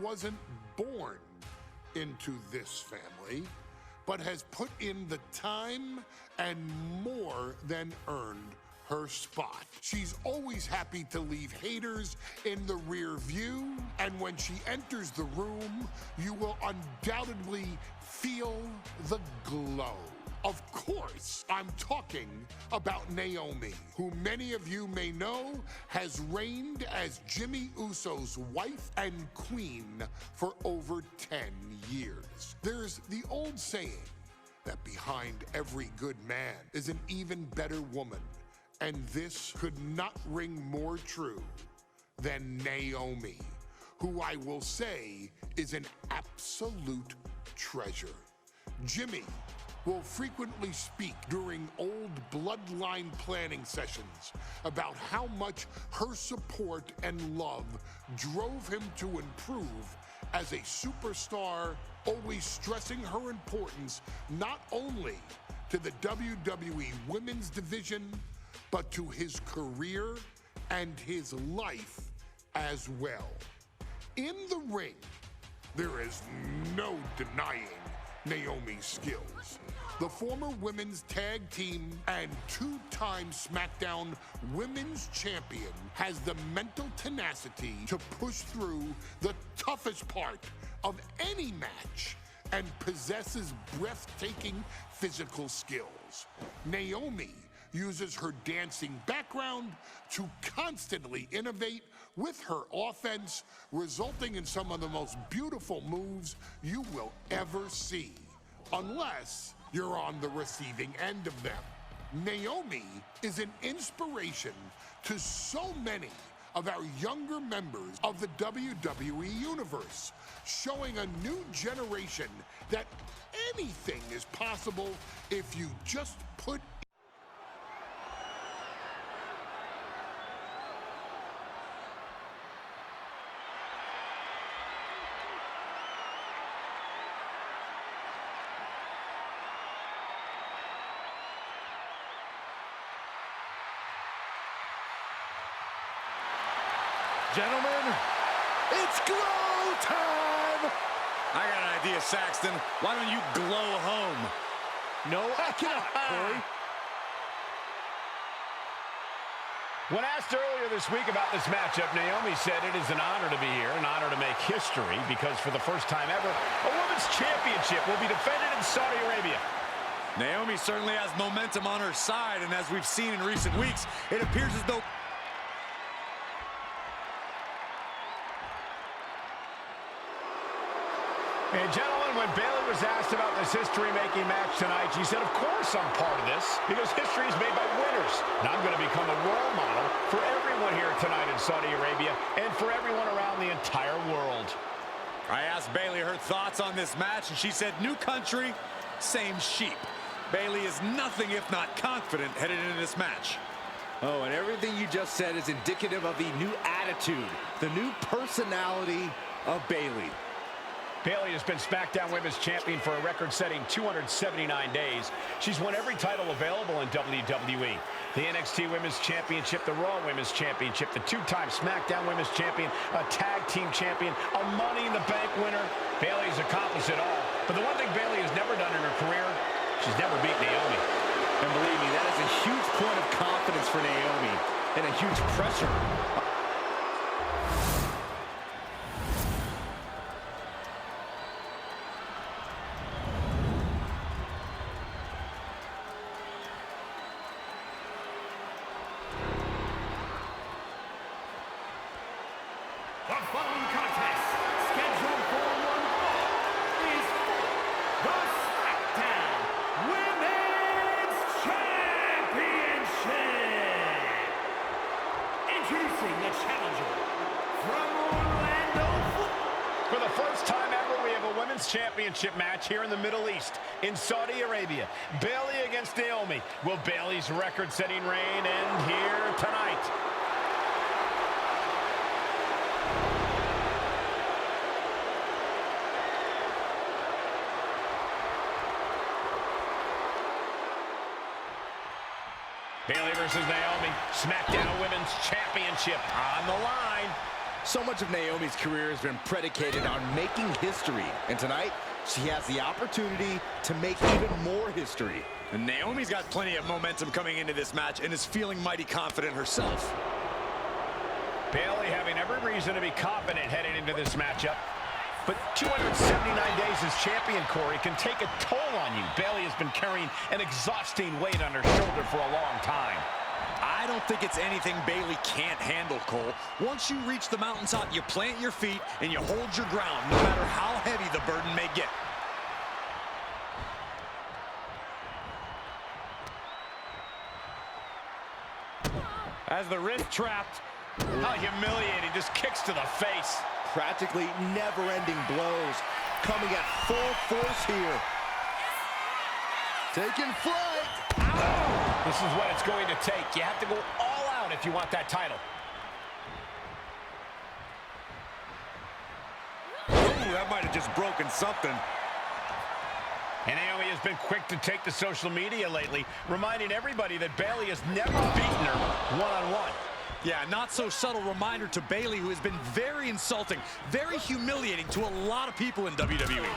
wasn't born into this family, but has put in the time and more than earned her spot. She's always happy to leave haters in the rear view, and when she enters the room, you will undoubtedly feel the glow. Of course, I'm talking about Naomi, who many of you may know has reigned as Jimmy Uso's wife and queen for over 10 years. There's the old saying that behind every good man is an even better woman, and this could not ring more true than Naomi, who I will say is an absolute treasure. Jimmy will frequently speak during old bloodline planning sessions about how much her support and love drove him to improve as a superstar, always stressing her importance not only to the WWE Women's Division, but to his career and his life as well. In the ring, there is no denying Naomi's skills. The former women's tag team and two-time SmackDown Women's Champion has the mental tenacity to push through the toughest part of any match and possesses breathtaking physical skills. Naomi uses her dancing background to constantly innovate with her offense, resulting in some of the most beautiful moves you will ever see, unless you're on the receiving end of them. Naomi is an inspiration to so many of our younger members of the WWE Universe, showing a new generation that anything is possible if you just put Gentlemen, it's glow time! I got an idea, Saxton. Why don't you glow home? No, I cannot, Corey. When asked earlier this week about this matchup, Naomi said it is an honor to be here, an honor to make history, because for the first time ever, a women's championship will be defended in Saudi Arabia. Naomi certainly has momentum on her side, and as we've seen in recent weeks, it appears as though And gentlemen, when Bayley was asked about this history-making match tonight, she said, of course I'm part of this, because history is made by winners. And I'm going to become a role model for everyone here tonight in Saudi Arabia and for everyone around the entire world. I asked Bayley her thoughts on this match, and she said, new country, same sheep. Bayley is nothing if not confident headed into this match. Oh, and everything you just said is indicative of the new attitude, the new personality of Bayley. Bayley has been SmackDown Women's Champion for a record-setting 279 days. She's won every title available in WWE. The NXT Women's Championship, the Raw Women's Championship, the two-time SmackDown Women's Champion, a Tag Team Champion, a Money in the Bank winner. Bayley's accomplished it all. But the one thing Bayley has never done in her career, she's never beat Naomi. And believe me, that is a huge point of confidence for Naomi and a huge pressure. The following contest, scheduled for one fall, is for the SmackDown Women's Championship. Introducing the challenger from Orlando. For the first time ever, we have a Women's Championship match here in the Middle East, in Saudi Arabia. Bayley against Naomi. Will Bayley's record-setting reign end here tonight? Bayley versus Naomi, SmackDown Women's Championship on the line. So much of Naomi's career has been predicated on making history. And tonight, she has the opportunity to make even more history. And Naomi's got plenty of momentum coming into this match and is feeling mighty confident herself. Bayley having every reason to be confident heading into this matchup. But 279 days as champion, Corey, can take a toll on you. Bayley has been carrying an exhausting weight on her shoulder for a long time. I don't think it's anything Bayley can't handle, Cole. Once you reach the mountaintop, you plant your feet and you hold your ground, no matter how heavy the burden may get. As the wrist trapped. How humiliating, just kicks to the face. Practically never-ending blows coming at full force here. Taking flight. Ow! This is what it's going to take. You have to go all out if you want that title. Ooh, that might have just broken something. And Naomi has been quick to take to social media lately, reminding everybody that Bayley has never beaten her one-on-one. Yeah, not so subtle reminder to Bayley, who has been very insulting, very humiliating to a lot of people in WWE.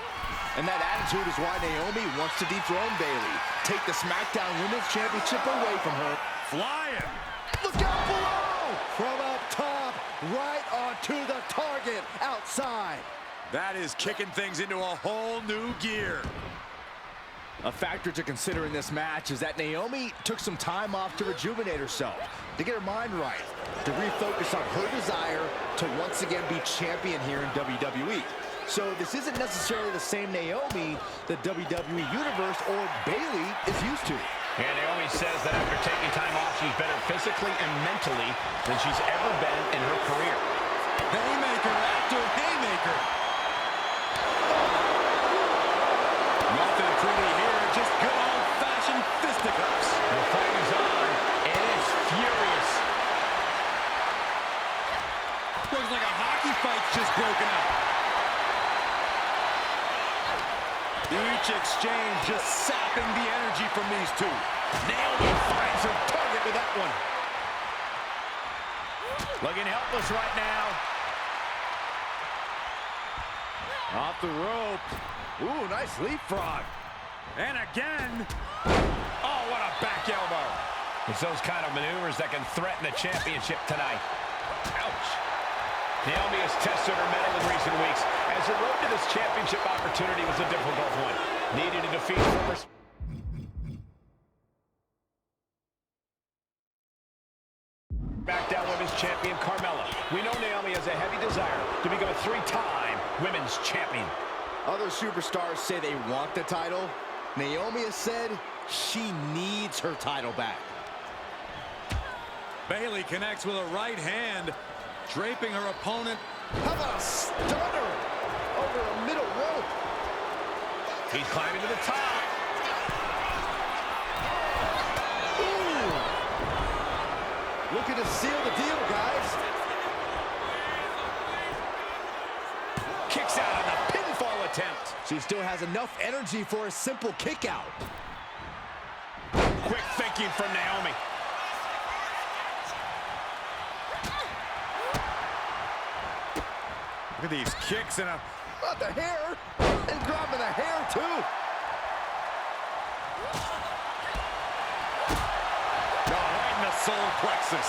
And that attitude is why Naomi wants to dethrone Bayley. Take the SmackDown Women's Championship away from her. Flying. Look out below! From up top, right onto the target outside. That is kicking things into a whole new gear. A factor to consider in this match is that Naomi took some time off to rejuvenate herself, to get her mind right, to refocus on her desire to once again be champion here in WWE. So this isn't necessarily the same Naomi the WWE Universe or Bayley is used to. And Naomi says that after taking time off, she's better physically and mentally than she's ever been in her career. Haymaker after haymaker. Nothing pretty here, just good old-fashioned fisticuffs. The fight is on, and it's furious. Looks like a hockey fight's just broken out. Each exchange just sapping the energy from these two. Naomi finds her target with that one. Looking helpless right now. Off the rope. Ooh, nice leapfrog. And again. Oh, what a back elbow. It's those kind of maneuvers that can threaten the championship tonight. Ouch. Naomi has tested her mettle in recent weeks, as the road to this championship opportunity was a difficult one. Needed to defeat former SmackDown Women's Champion Carmella. We know Naomi has a heavy desire to become a three-time Women's Champion. Other superstars say they want the title. Naomi has said she needs her title back. Bayley connects with a right hand, draping her opponent. How about a stunner over a middle rope? He's climbing to the top. Ooh. Looking to seal the deal, guys. Kicks out on the pinfall attempt. She still has enough energy for a simple kick out. Quick thinking from Naomi. Look at these kicks and a... Not the hair. And grabbing the hair, too. Oh, right in the solar plexus.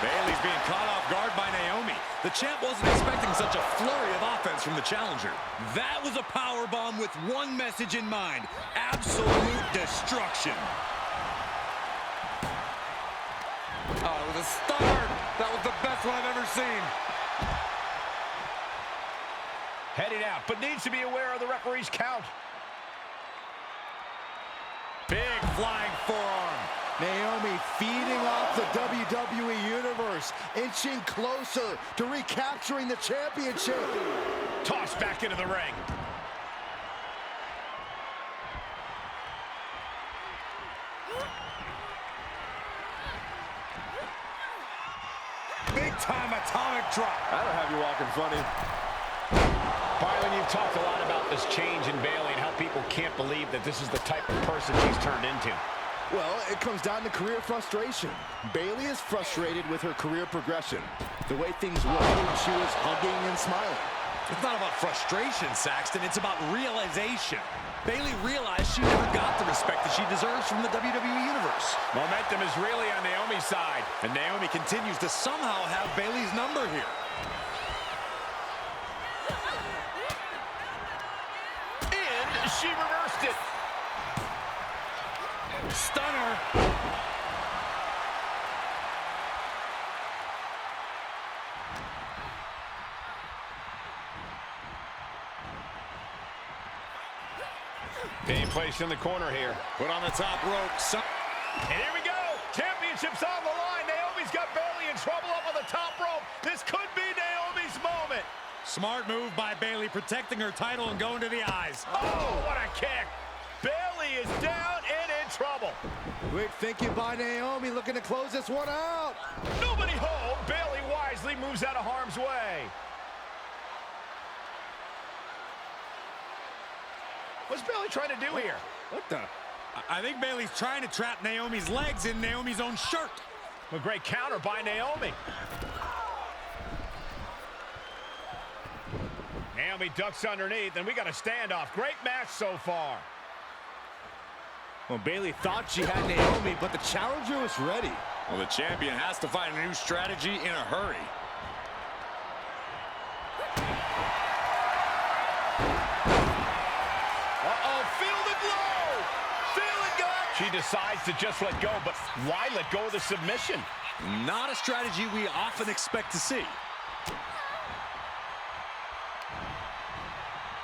Bayley's being caught off guard by Naomi. The champ wasn't expecting such a flurry of offense from the challenger. That was a power bomb with one message in mind: absolute destruction. Oh, it was a start. That was the best one I've ever seen. Heading out, but needs to be aware of the referee's count. Big flying forearm. Naomi feeding off the WWE Universe, inching closer to recapturing the championship. Tossed back into the ring. Big time atomic drop. That'll have you walking funny. Byron, you've talked a lot about this change in Bayley and how people can't believe that this is the type of person she's turned into. Well, it comes down to career frustration. Bayley is frustrated with her career progression. the way things were when she was hugging and smiling. It's not about frustration, Saxton. It's about realization. Bayley realized she never got the respect that she deserves from the WWE Universe. Momentum is really on Naomi's side. And Naomi continues to somehow have Bayley's number here. And she reversed it. Stunner. Being placed in the corner here. Put on the top rope. And here we go. Championship's on the line. Naomi's got Bayley in trouble up on the top rope. This could be Naomi's moment. Smart move by Bayley, protecting her title and going to the eyes. Oh, what a kick. Bayley is down and in trouble. Quick thinking by Naomi, looking to close this one out. Nobody home. Bayley wisely moves out of harm's way. What's Bayley trying to do here? What the? I think Bayley's trying to trap Naomi's legs in Naomi's own shirt. A great counter by Naomi. Naomi ducks underneath, and we got a standoff. Great match so far. Well, Bayley thought she had Naomi, but the challenger was ready. Well, the champion has to find a new strategy in a hurry. She decides to just let go, but why let go of the submission? Not a strategy we often expect to see.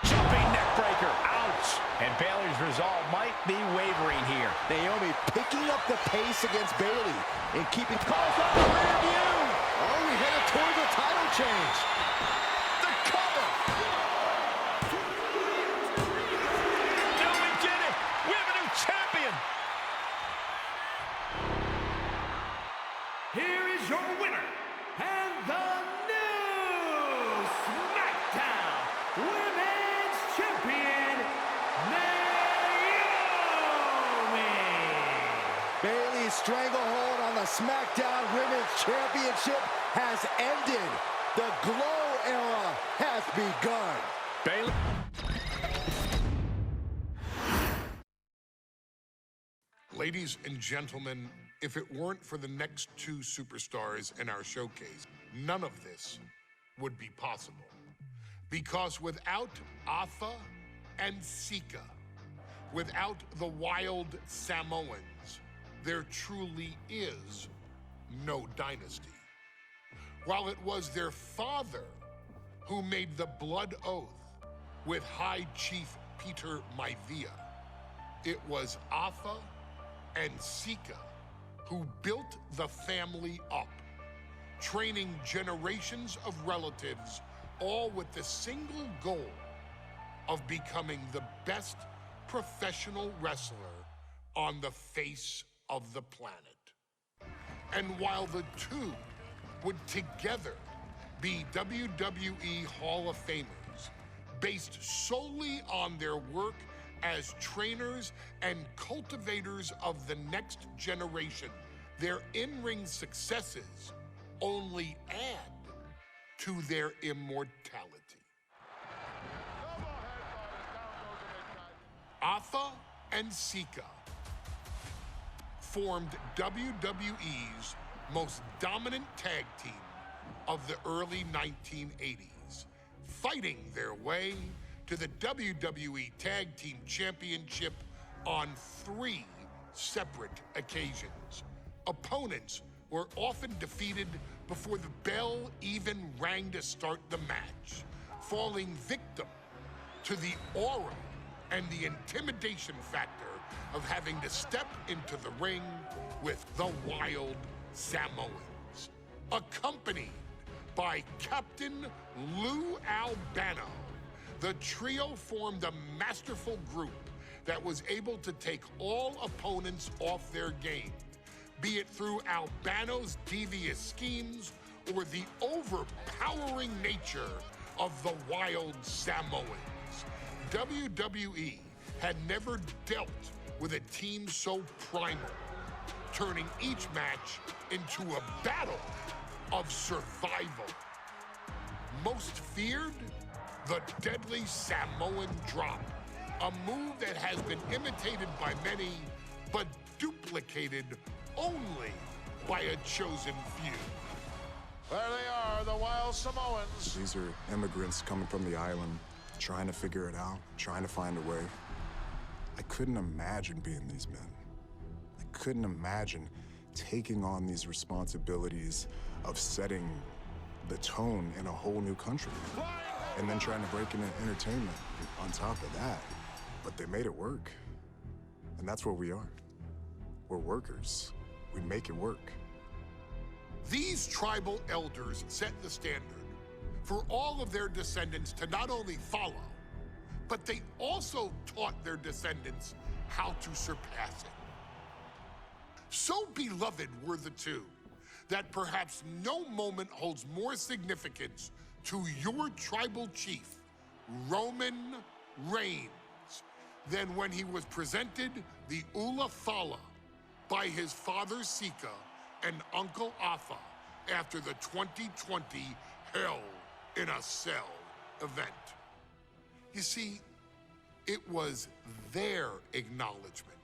Jumping neck breaker. Ouch. And Bayley's resolve might be wavering here. Naomi picking up the pace against Bayley and keeping calls on the rear view. Oh, we headed towards a title change. The cover. No, we did it. We have a new champion. Here is your winner, and the new SmackDown Women's Champion, Naomi! Bayley's stranglehold on the SmackDown Women's Championship has ended. The Glow era has begun. Bayley. Ladies and gentlemen, if it weren't for the next two superstars in our showcase, none of this would be possible. Because without Atha and Sika, without the Wild Samoans, there truly is no dynasty. While it was their father who made the blood oath with High Chief Peter Maivia, it was Atha and Sika who built the family up, training generations of relatives, all with the single goal of becoming the best professional wrestler on the face of the planet. And while the two would together be WWE Hall of Famers, based solely on their work as trainers and cultivators of the next generation, their in-ring successes only add to their immortality. Atha and Sika formed WWE's most dominant tag team of the early 1980s, fighting their way to the WWE Tag Team Championship on 3 separate occasions. Opponents were often defeated before the bell even rang to start the match, falling victim to the aura and the intimidation factor of having to step into the ring with the Wild Samoans, accompanied by Captain Lou Albano. The trio formed a masterful group that was able to take all opponents off their game, be it through Albano's devious schemes or the overpowering nature of the Wild Samoans. WWE had never dealt with a team so primal, turning each match into a battle of survival. Most feared, the deadly Samoan drop, a move that has been imitated by many, but duplicated only by a chosen few. There they are, the Wild Samoans. These are immigrants coming from the island, trying to figure it out, trying to find a way. I couldn't imagine being these men. I couldn't imagine taking on these responsibilities of setting the tone in a whole new country. And then trying to break into entertainment on top of that. But they made it work. And that's what we are. We're workers. We make it work. These tribal elders set the standard for all of their descendants to not only follow, but they also taught their descendants how to surpass it. So beloved were the two that perhaps no moment holds more significance to your tribal chief, Roman Reigns, than when he was presented the Ula Fala by his father Sika and Uncle Afa after the 2020 Hell in a Cell event. You see, it was their acknowledgement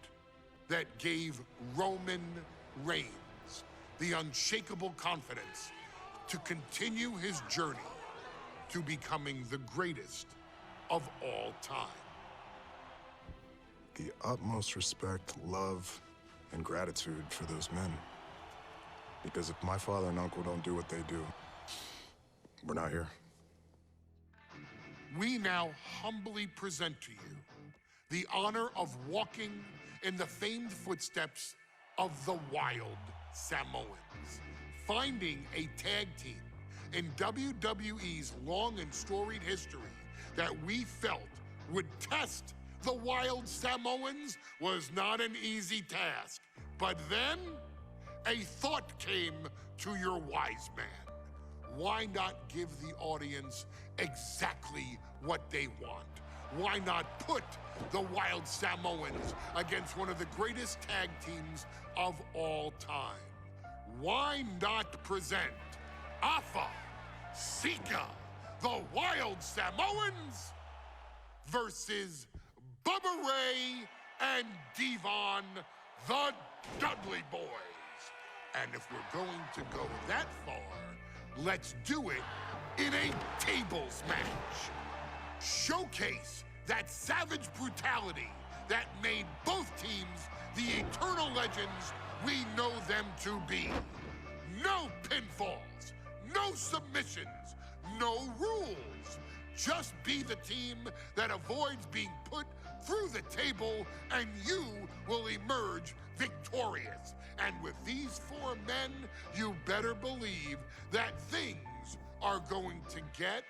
that gave Roman Reigns the unshakable confidence to continue his journey to becoming the greatest of all time. The utmost respect, love, and gratitude for those men. Because if my father and uncle don't do what they do, we're not here. We now humbly present to you the honor of walking in the famed footsteps of the Wild Samoans, finding a tag team in WWE's long and storied history that we felt would test the Wild Samoans was not an easy task. But then, a thought came to your wise man. Why not give the audience exactly what they want? Why not put the Wild Samoans against one of the greatest tag teams of all time? Why not present Afa, Sika, the Wild Samoans versus Bubba Ray and Devon, the Dudley Boys? And if we're going to go that far, let's do it in a tables match. Showcase that savage brutality that made both teams the eternal legends we know them to be. No pinfalls, no submissions, no rules. Just be the team that avoids being put through the table, and you will emerge victorious. And with these four men, you better believe that things are going to get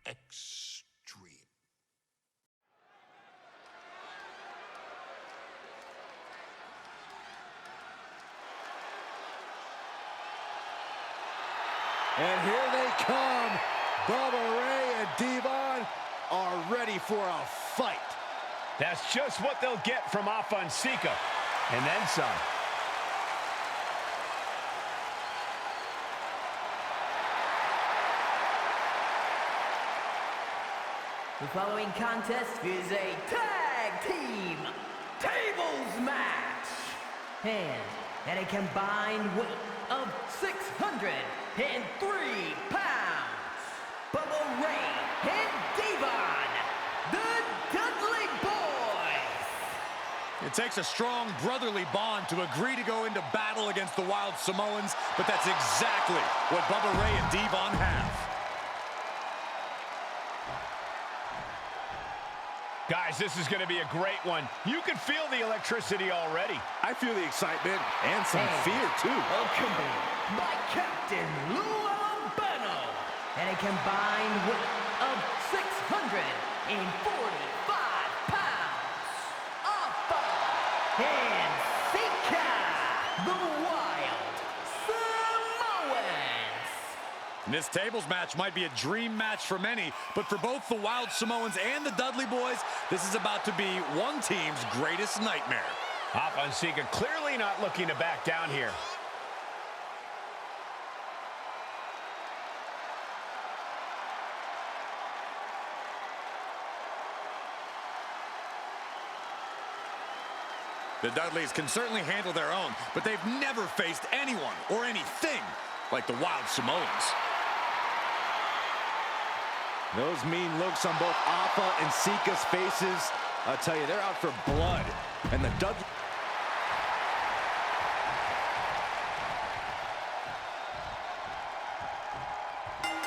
extreme. And here they come. Bubba Ray and Devon are ready for a fight. That's just what they'll get from Afa and Sika, and then some. The following contest is a tag team tables match. And at a combined weight of 603 pounds, Bubba Ray and Devon, the Dudley Boys. It takes a strong brotherly bond to agree to go into battle against the Wild Samoans, but that's exactly what Bubba Ray and Devon have. Guys, this is going to be a great one. You can feel the electricity already. I feel the excitement and some fear, too. Accompanied by Captain Lou Albano at a combined weight of 645 pounds. Afa and Sika, the Wild Samoans. This tables match might be a dream match for many, but for both the Wild Samoans and the Dudley Boys, this is about to be one team's greatest nightmare. Afa and Sika clearly not looking to back down here. The Dudleys can certainly handle their own, but they've never faced anyone or anything like the Wild Samoans. Those mean looks on both Alpha and Sika's faces. I'll tell you, they're out for blood. And the Dudleys...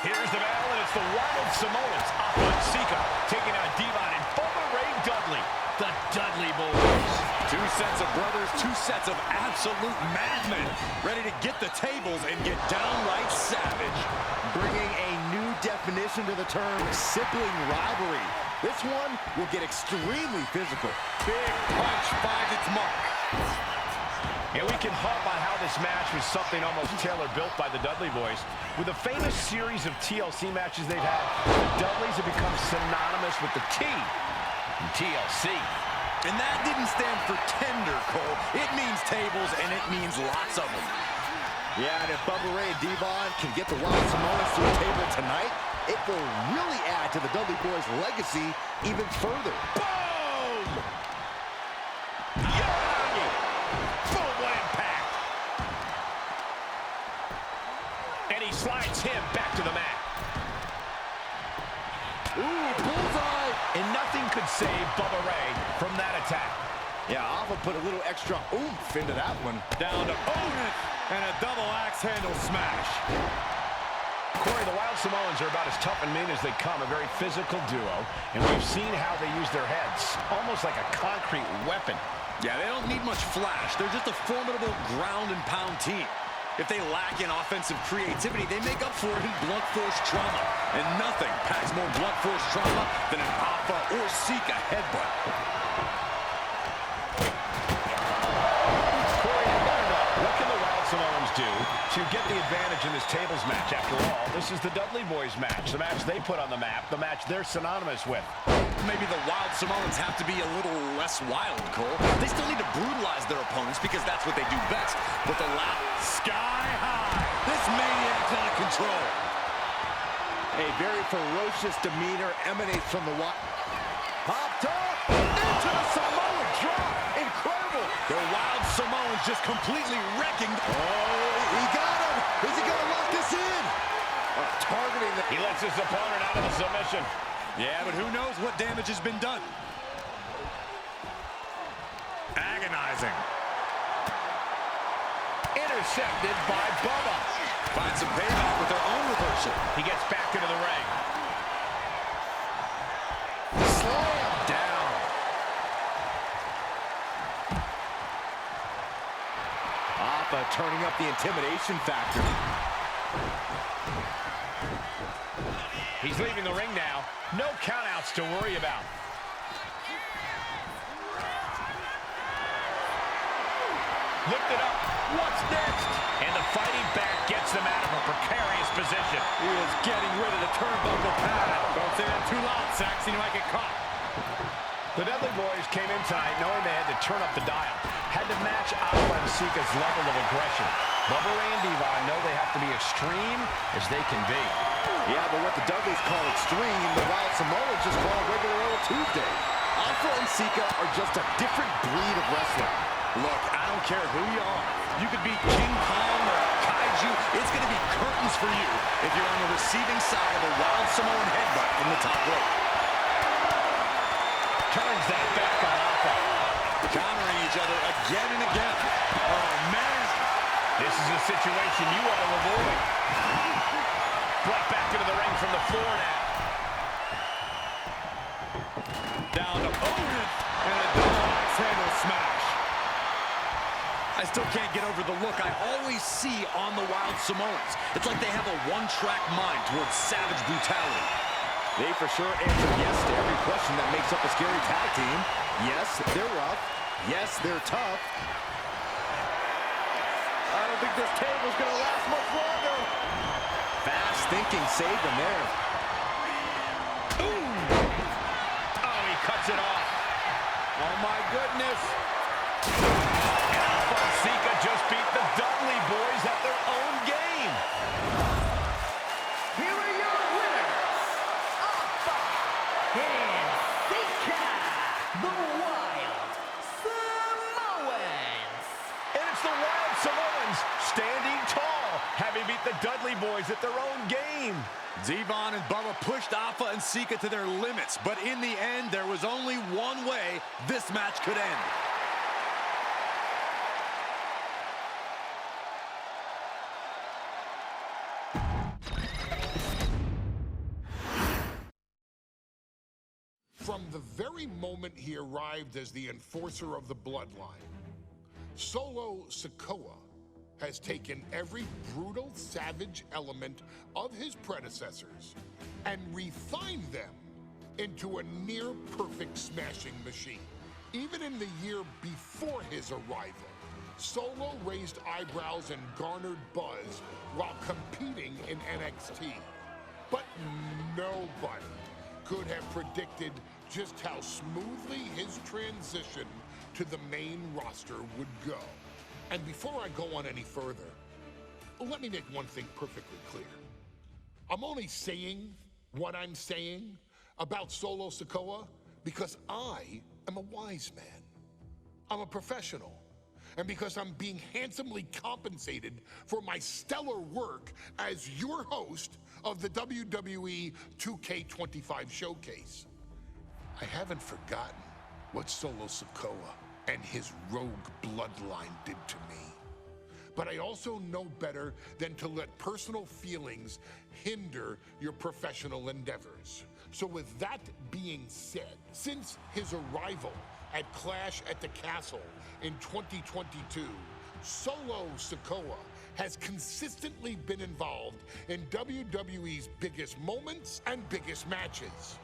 Here's the battle, and it's the Wild Samoans, Alpha and Sika, taking on Devon and Bubba Ray Dudley, the Dudley Boys. Two sets of brothers, two sets of absolute madmen, ready to get the tables and get downright savage. Bringing a new definition to the term sibling rivalry. This one will get extremely physical. Big punch finds its mark. And we can harp on how this match was something almost tailor-built by the Dudley Boys. With the famous series of TLC matches they've had, the Dudleys have become synonymous with the T in TLC. And that didn't stand for tender, Cole. It means tables, and it means lots of them. Yeah, and if Bubba Ray and Devon can get the Wild Samoans to a table tonight, it will really add to the Dudley Boys' legacy even further. Boom! Yagi! Boom, what impact! And he slides him back to the mat. Ooh, bullseye! And nothing could save Bubba Ray from that attack. Yeah, Alpha put a little extra oomph into that one. Down to Owen, and a double axe handle smash. Corey, the Wild Samoans are about as tough and mean as they come, a very physical duo, and we've seen how they use their heads, almost like a concrete weapon. Yeah, they don't need much flash. They're just a formidable ground and pound team. If they lack in offensive creativity, they make up for it in blunt force trauma. And nothing packs more blunt force trauma than an Alpha or Sika headbutt. Corey, I gotta know, what can the Wild Samoans do to get the advantage in this tables match? After all, this is the Dudley Boys match, the match they put on the map, the match they're synonymous with. Maybe the Wild Samoans have to be a little less wild, Cole. They still need to brutalize their opponents because that's what they do best. But the loud sky high, this maniac's out of control. A very ferocious demeanor emanates from the Wild. Popped up into the Samoan drop. Incredible. The Wild Samoans just completely wrecking. Oh, he got him. Is he going to lock this in? Targeting the... He lets his opponent out of the submission. Yeah, but who knows what damage has been done. Agonizing. Intercepted by Bubba. Find some payback with their own reversal. He gets back into the ring. Slam down. Alpha turning up the intimidation factor. He's leaving the ring now. No countouts to worry about. Lifted up. What's next? And the fighting back gets them out of a precarious position. He is getting rid of the turnbuckle pad. Don't say that too loud, Saxon. You might get caught. The Dudley Boys came in tonight knowing they had to turn up the dial. Had to match Alpha and Sika's level of aggression. Bubba Ray and Devon know they have to be extreme as they can be. Yeah, but what the Dudleys call extreme, the Wild Samoans just call regular old Tuesday. Alpha and Sika are just a different breed of wrestler. Look, I don't care who you are. You could be King Kong or Kaiju. It's going to be curtains for you if you're on the receiving side of a Wild Samoan headbutt from the top rope. Turns that back on Alpha. Countering each other again and again. Oh, man. This is a situation you want to avoid. Brought back into the ring from the floor now. Down to Owen and a double axe handle smash. I still can't get over the look I always see on the Wild Samoans. It's like they have a one-track mind towards savage brutality. They for sure answer yes to every question that makes up a scary tag team. Yes, they're rough. Yes, they're tough. I don't think this table's going to last much longer. Fast thinking saved them there. Ooh! Oh, he cuts it off. Oh, my goodness. And Alpha and Sika just beat the Dudley Boys at their own game. Here are your winners, Alpha and Sika, the Wild Samoans. the Dudley boys at their own game. Devon and Bubba pushed Alpha and Sika to their limits, but in the end, there was only one way this match could end. From the very moment he arrived as the enforcer of the bloodline, Solo Sikoa has taken every brutal, savage element of his predecessors and refined them into a near-perfect smashing machine. Even in the year before his arrival, Solo raised eyebrows and garnered buzz while competing in NXT. But nobody could have predicted just how smoothly his transition to the main roster would go. And before I go on any further, let me make one thing perfectly clear. I'm only saying what I'm saying about Solo Sikoa because I am a wise man. I'm a professional. And because I'm being handsomely compensated for my stellar work as your host of the WWE 2K25 showcase. I haven't forgotten what Solo Sikoa and his rogue bloodline did to me. But I also know better than to let personal feelings hinder your professional endeavors. So with that being said, since his arrival at Clash at the Castle in 2022, Solo Sikoa has consistently been involved in WWE's biggest moments and biggest matches.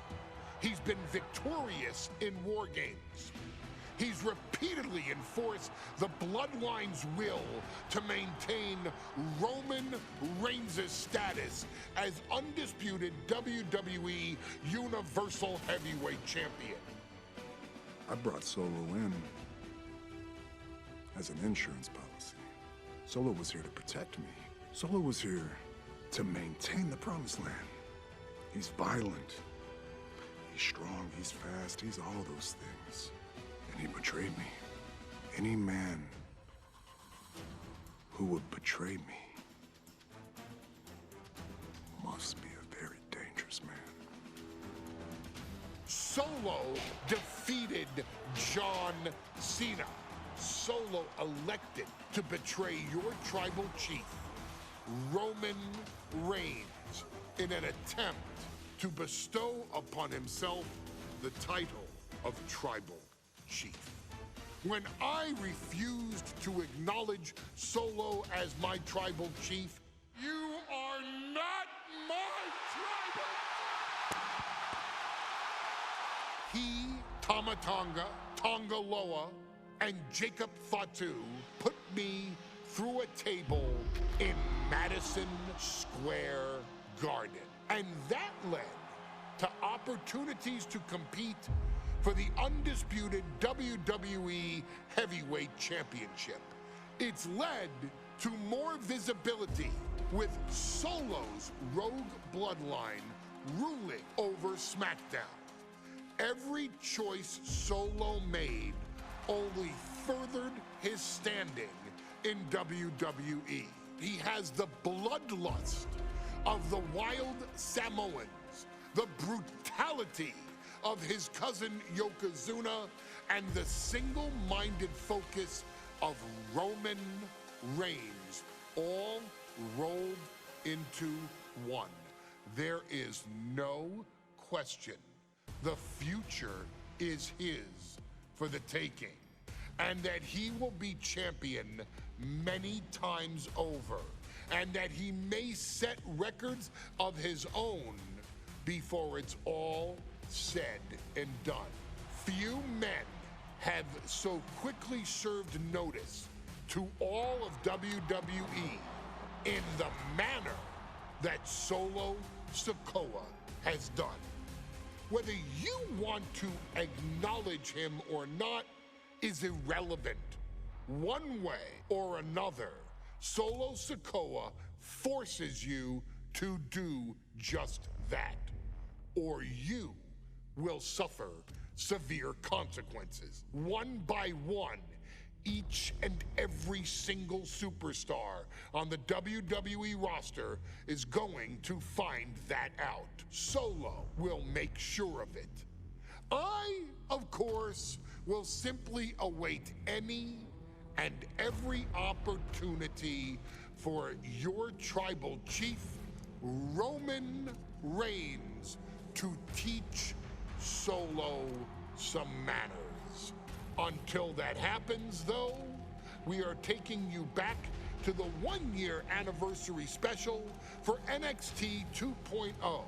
He's been victorious in War Games. He's repeatedly enforced the Bloodline's will to maintain Roman Reigns' status as undisputed WWE Universal Heavyweight Champion. I brought Solo in as an insurance policy. Solo was here to protect me. Solo was here to maintain the promised land. He's violent. He's strong, he's fast, he's all those things. And he betrayed me. Any man who would betray me must be a very dangerous man. Solo defeated John Cena. Solo elected to betray your tribal chief, Roman Reigns, in an attempt to bestow upon himself the title of tribal chief. When I refused to acknowledge Solo as my tribal chief, you are not my tribal. He, Tama Tonga, Tonga Loa, and Jacob Fatu put me through a table in Madison Square Garden. And that led to opportunities to compete for the undisputed WWE Heavyweight Championship. It's led to more visibility with Solo's rogue bloodline ruling over SmackDown. Every choice Solo made only furthered his standing in WWE. He has the bloodlust of the wild Samoans, the brutality of his cousin Yokozuna, and the single-minded focus of Roman Reigns, all rolled into one. There is no question the future is his for the taking, and that he will be champion many times over, and that he may set records of his own before it's all said and done. Few men have so quickly served notice to all of WWE in the manner that Solo Sikoa has done. Whether you want to acknowledge him or not is irrelevant. One way or another, Solo Sikoa forces you to do just that, or you will suffer severe consequences. One by one, each and every single superstar on the WWE roster is going to find that out. Solo will make sure of it. I, of course, will simply await any and every opportunity for your tribal chief, Roman Reigns, to teach Solo some manners. Until that happens, though, we are taking you back to the one-year anniversary special for NXT 2.0,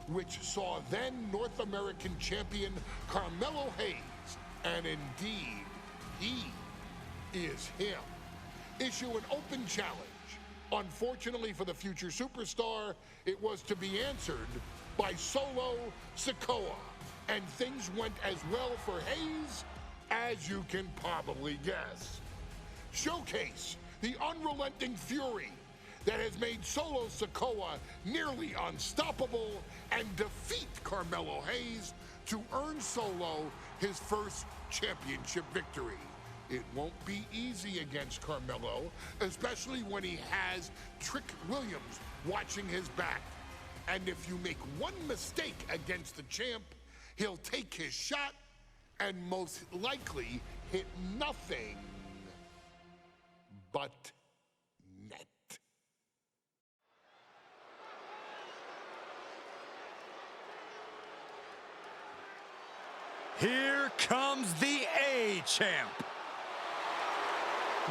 which saw then North American champion Carmelo Hayes, and indeed, he is him, issue an open challenge. Unfortunately for the future superstar, it was to be answered by Solo Sikoa, and things went as well for Hayes as you can probably guess. Showcase the unrelenting fury that has made Solo Sikoa nearly unstoppable and defeat Carmelo Hayes to earn Solo his first championship victory. It won't be easy against Carmelo, especially when he has Trick Williams watching his back. And if you make one mistake against the champ, he'll take his shot and most likely hit nothing but net. Here comes the A-Champ.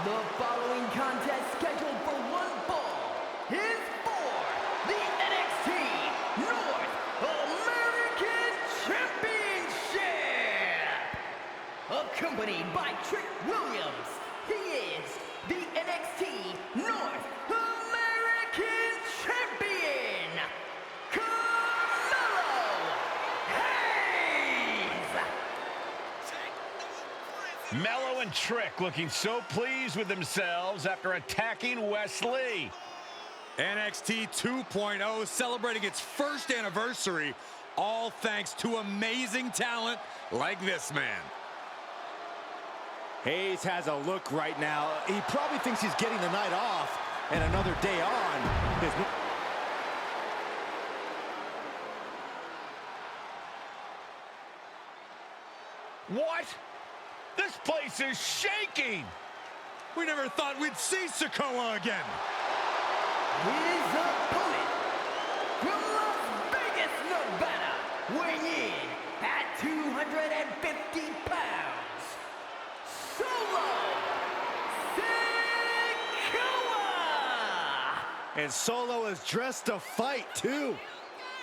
The following contest scheduled for one fall is for the NXT North American Championship. Accompanied by Trick Williams, he is the NXT North American Champion, Carmelo Hayes. Mello and Trick looking so pleased with themselves after attacking Wes Lee. NXT 2.0 celebrating its first anniversary, all thanks to amazing talent like this man. Hayes has a look right now. He probably thinks he's getting the night off and another day on. What? This place is shaking! We never thought we'd see Sikoa again. His opponent from Las Vegas, Nevada, weighing in at 250 pounds, Solo Sikoa! And Solo is dressed to fight, too.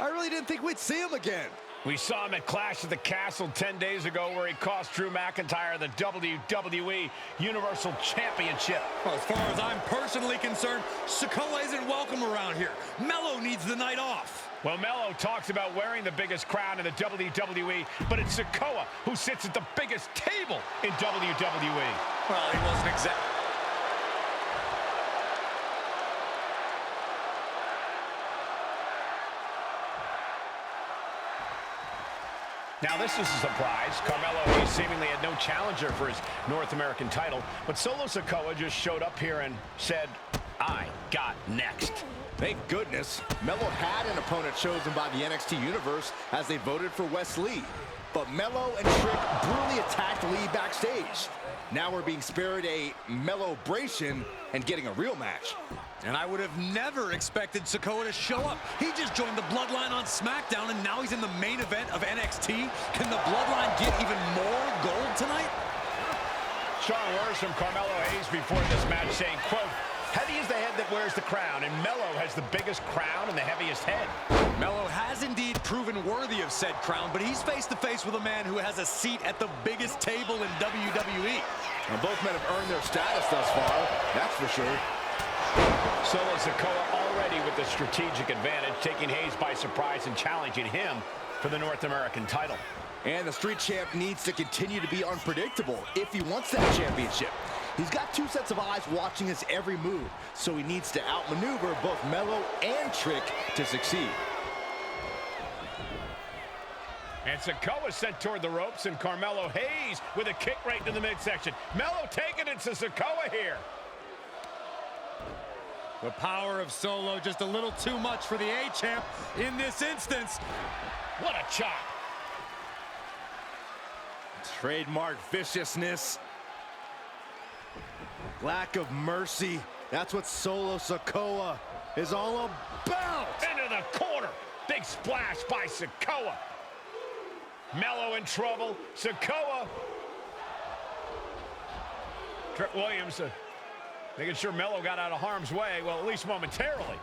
I really didn't think we'd see him again. We saw him at Clash at the Castle 10 days ago where he cost Drew McIntyre the WWE Universal Championship. Well, as far as I'm personally concerned, Sikoa isn't welcome around here. Mello needs the night off. Well, Mello talks about wearing the biggest crown in the WWE, but it's Sikoa who sits at the biggest table in WWE. Well, he wasn't exactly. Now, this is a surprise. Carmelo Hayes seemingly had no challenger for his North American title, but Solo Sikoa just showed up here and said, I got next. Thank goodness. Mello had an opponent chosen by the NXT Universe as they voted for Wes Lee. But Mello and Trick brutally attacked Lee backstage. Now we're being spared a Mello-bration and getting a real match. And I would have never expected Sikoa to show up. He just joined the Bloodline on SmackDown, and now he's in the main event of NXT. Can the Bloodline get even more gold tonight? Strong words from Carmelo Hayes before this match saying, quote, heavy is the head that wears the crown, and Mello has the biggest crown and the heaviest head. Mello has indeed proven worthy of said crown, but he's face-to-face with a man who has a seat at the biggest table in WWE. Now, both men have earned their status thus far, that's for sure. Solo Sikoa already with the strategic advantage, taking Hayes by surprise and challenging him for the North American title. And the Street Champ needs to continue to be unpredictable if he wants that championship. He's got two sets of eyes watching his every move, so he needs to outmaneuver both Mello and Trick to succeed. And Sikoa sent toward the ropes, and Carmelo Hayes with a kick right to the midsection. Melo taking it to Sikoa here. The power of Solo just a little too much for the A-Champ in this instance. What a chop. Trademark viciousness. Lack of mercy. That's what Solo Sikoa is all about. Into the corner. Big splash by Sikoa. Melo in trouble. Sikoa. Trick Williams making sure Melo got out of harm's way, well, at least momentarily.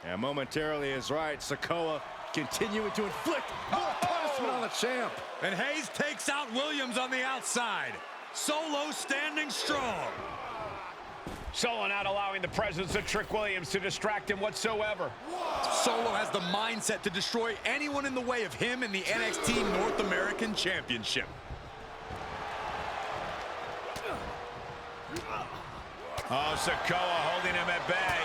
Yeah, momentarily is right. Sikoa continuing to inflict more punishment on the champ. And Hayes takes out Williams on the outside. Solo standing strong. Solo not allowing the presence of Trick Williams to distract him whatsoever. Solo has the mindset to destroy anyone in the way of him in the NXT North American Championship. Oh, Sikoa holding him at bay.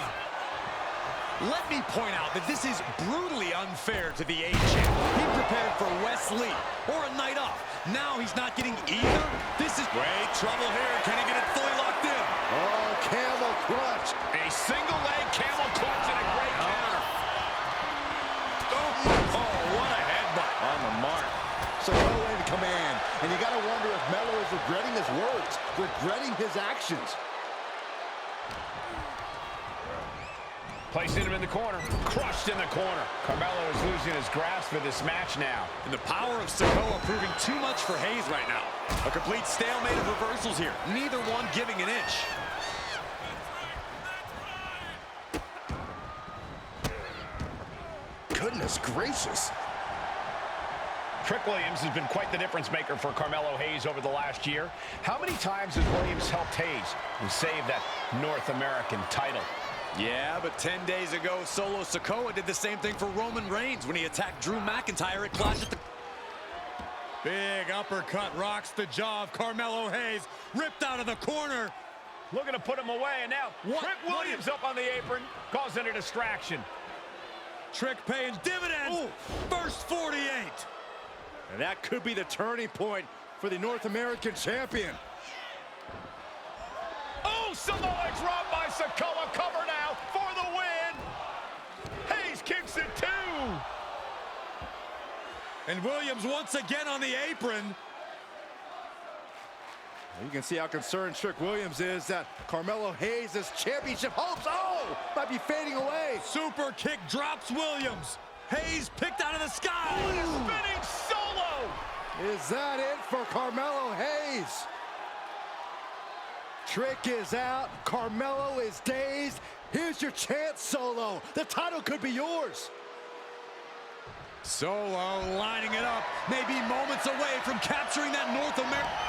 Let me point out that this is brutally unfair to the A-Champ. He prepared for Wesley or a night off. Now he's not getting either. This is great trouble here. Can he get it fully locked in? Oh, camel clutch. A single leg camel clutch and a great counter. Oh, what a headbutt. On the mark. Sikoa in command. And you got to wonder if Melo is regretting his words, regretting his actions. Placing him in the corner. Crushed in the corner. Carmelo is losing his grasp of this match now. And the power of Sikoa proving too much for Hayes right now. A complete stalemate of reversals here. Neither one giving an inch. Goodness gracious. Trick Williams has been quite the difference maker for Carmelo Hayes over the last year. How many times has Williams helped Hayes and saved that North American title? Yeah, but 10 days ago, Solo Sikoa did the same thing for Roman Reigns when he attacked Drew McIntyre at Clash at the... Big uppercut rocks the jaw of Carmelo Hayes, ripped out of the corner. Looking to put him away, and now Trick Williams up on the apron, causing a distraction. Trick paying dividends. Ooh. First 48. And that could be the turning point for the North American champion. Oh, Samoa drop by Sikoa. Cover now for the win. Hayes kicks it too. And Williams once again on the apron. You can see how concerned Trick Williams is that Carmelo Hayes' championship hopes, might be fading away. Super kick drops Williams. Hayes picked out of the sky. Spinning Solo. Is that it for Carmelo Hayes? Trick is out. Carmelo is dazed. Here's your chance, Solo. The title could be yours. Solo lining it up. Maybe moments away from capturing that North American.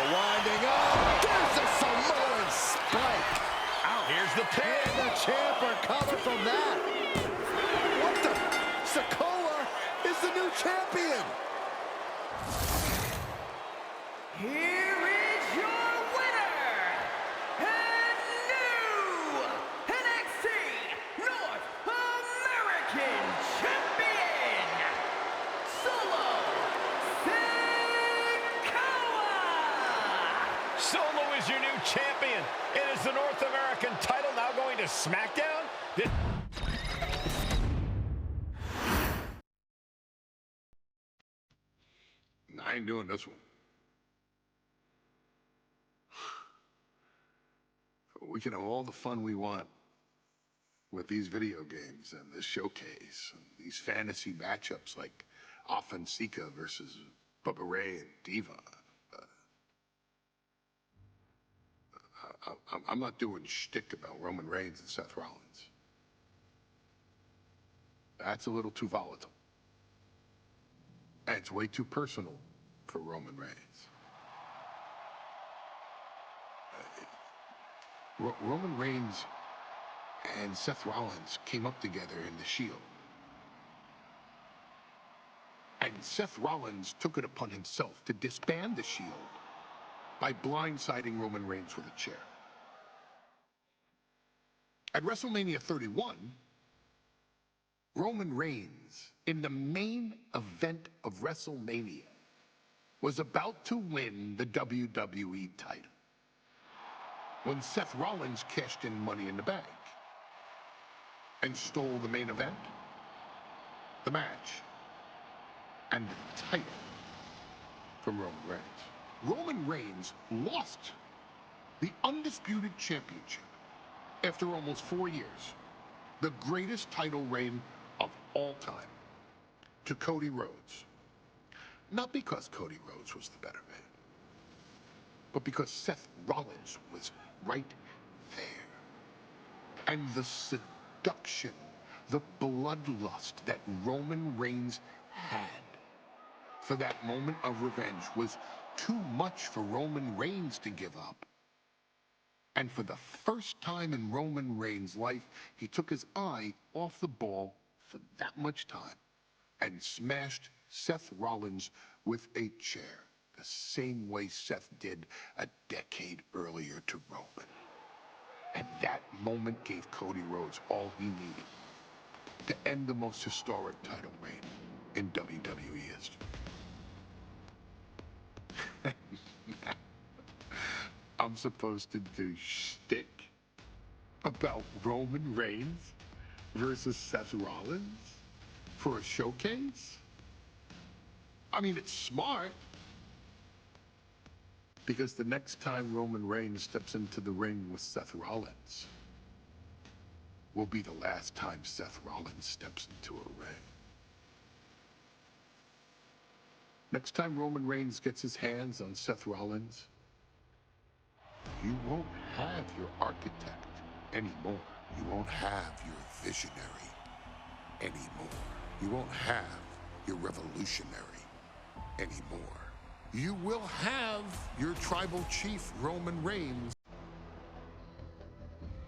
Winding up. There's a Samoan spike. Out. Here's the pin. And the champ recovered from that. What the? Sikoa is the new champion. Here is your winner, and new NXT North American Champion, Solo Sikoa! Solo is your new champion. It is the North American title now going to SmackDown. I ain't doing this one. We can have all the fun we want with these video games and this showcase and these fantasy matchups like Offensica versus Bubba Ray and Diva. I'm not doing shtick about Roman Reigns and Seth Rollins. That's a little too volatile. And it's way too personal for Roman Reigns. Roman Reigns and Seth Rollins came up together in the Shield. And Seth Rollins took it upon himself to disband the Shield by blindsiding Roman Reigns with a chair. At WrestleMania 31, Roman Reigns, in the main event of WrestleMania, was about to win the WWE title when Seth Rollins cashed in Money in the Bank and stole the main event, the match, and the title from Roman Reigns. Roman Reigns lost the undisputed championship after almost 4 years, the greatest title reign of all time, to Cody Rhodes. Not because Cody Rhodes was the better man, but because Seth Rollins was right there. And the seduction, the bloodlust that Roman Reigns had for that moment of revenge was too much for Roman Reigns to give up. And for the first time in Roman Reigns' life, he took his eye off the ball for that much time and smashed Seth Rollins with a chair, the same way Seth did a decade earlier to Roman. And that moment gave Cody Rhodes all he needed to end the most historic title reign in WWE history. I'm supposed to do shtick about Roman Reigns versus Seth Rollins for a showcase? I mean, it's smart, because the next time Roman Reigns steps into the ring with Seth Rollins will be the last time Seth Rollins steps into a ring. Next time Roman Reigns gets his hands on Seth Rollins, you won't have your architect anymore. You won't have your visionary anymore. You won't have your revolutionary anymore. You will have your tribal chief, Roman Reigns,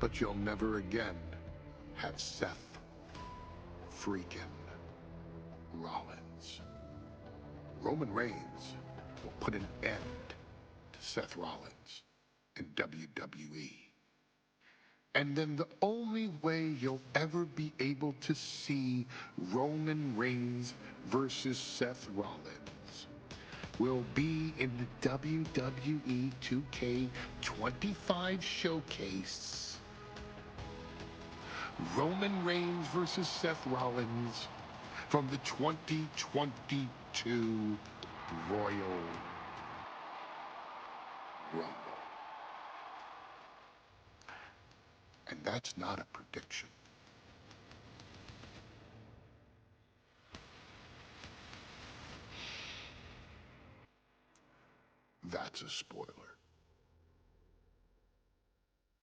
but you'll never again have Seth freaking Rollins. Roman Reigns will put an end to Seth Rollins in WWE. And then the only way you'll ever be able to see Roman Reigns versus Seth Rollins will be in the WWE 2K25 showcase. Roman Reigns versus Seth Rollins from the 2022 Royal Rumble. And that's not a prediction. That's a spoiler.